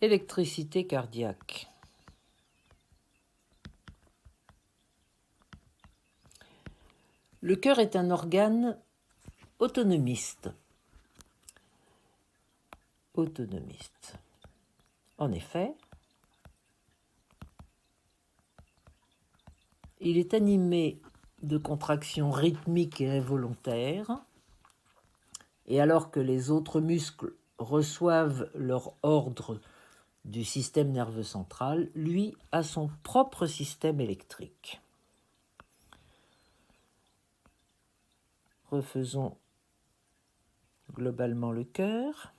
Électricité cardiaque. Le cœur est un organe autonomiste. En effet, il est animé de contractions rythmiques et involontaires, et alors que les autres muscles reçoivent leur ordre du système nerveux central, lui a son propre système électrique. Refaisons globalement le cœur,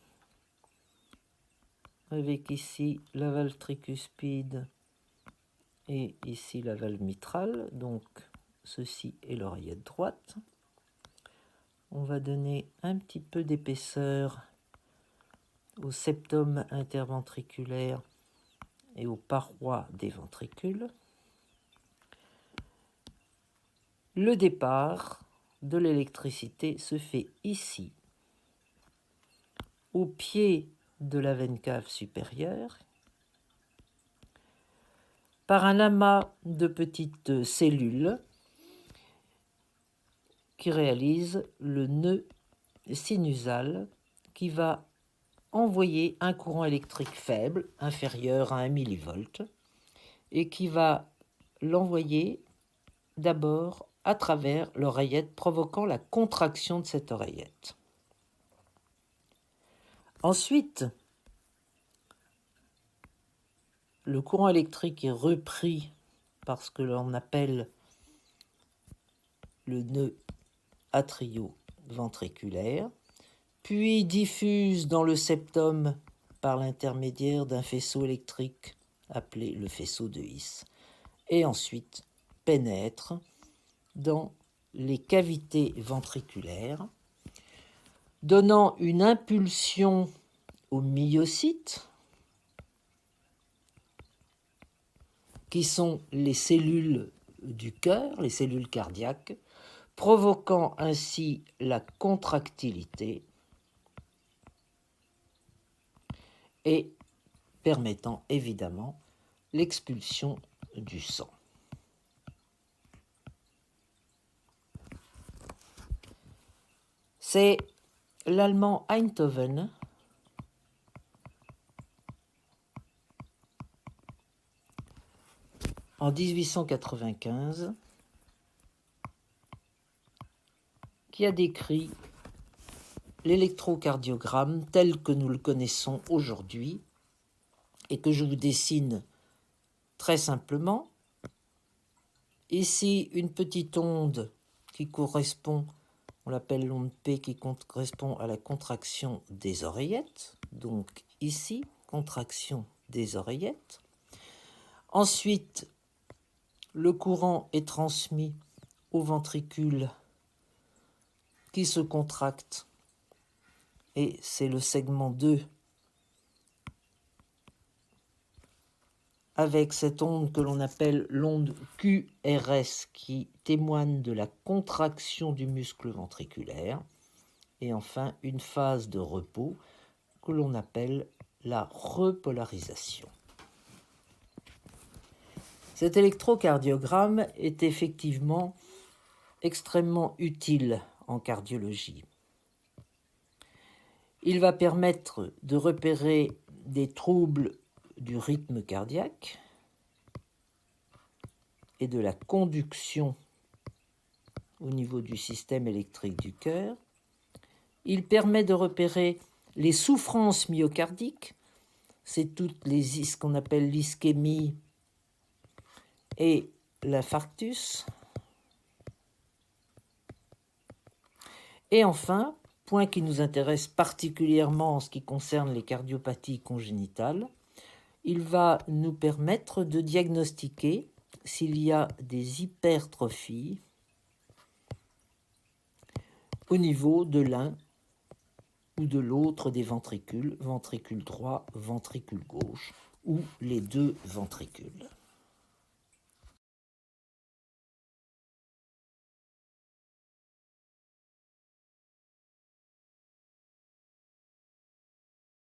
avec ici la valve tricuspide et ici la valve mitrale, donc ceci est l'oreillette droite. On va donner un petit peu d'épaisseur au septum interventriculaire et aux parois des ventricules. Le départ de l'électricité se fait ici, au pied de la veine cave supérieure, par un amas de petites cellules qui réalisent le nœud sinusal qui va envoyer un courant électrique faible, inférieur à 1 millivolt, et qui va l'envoyer d'abord à travers l'oreillette, provoquant la contraction de cette oreillette. Ensuite, le courant électrique est repris par ce que l'on appelle le nœud atrio-ventriculaire, puis diffuse dans le septum par l'intermédiaire d'un faisceau électrique appelé le faisceau de His, et ensuite pénètre dans les cavités ventriculaires, donnant une impulsion aux myocytes, qui sont les cellules du cœur, les cellules cardiaques, provoquant ainsi la contractilité et permettant évidemment l'expulsion du sang. C'est l'allemand Einthoven en 1895 qui a décrit l'électrocardiogramme tel que nous le connaissons aujourd'hui et que je vous dessine très simplement. Ici, une petite onde qui correspond, on l'appelle l'onde P, qui correspond à la contraction des oreillettes. Donc ici, contraction des oreillettes. Ensuite, le courant est transmis au ventricule qui se contracte, et c'est le segment 2 avec cette onde que l'on appelle l'onde QRS qui témoigne de la contraction du muscle ventriculaire, et enfin une phase de repos que l'on appelle la repolarisation. Cet électrocardiogramme est effectivement extrêmement utile en cardiologie. Il va permettre de repérer des troubles du rythme cardiaque et de la conduction au niveau du système électrique du cœur. Il permet de repérer les souffrances myocardiques, c'est ce qu'on appelle l'ischémie et l'infarctus. Et enfin, point qui nous intéresse particulièrement en ce qui concerne les cardiopathies congénitales, il va nous permettre de diagnostiquer s'il y a des hypertrophies au niveau de l'un ou de l'autre des ventricules, ventricule droit, ventricule gauche, ou les deux ventricules.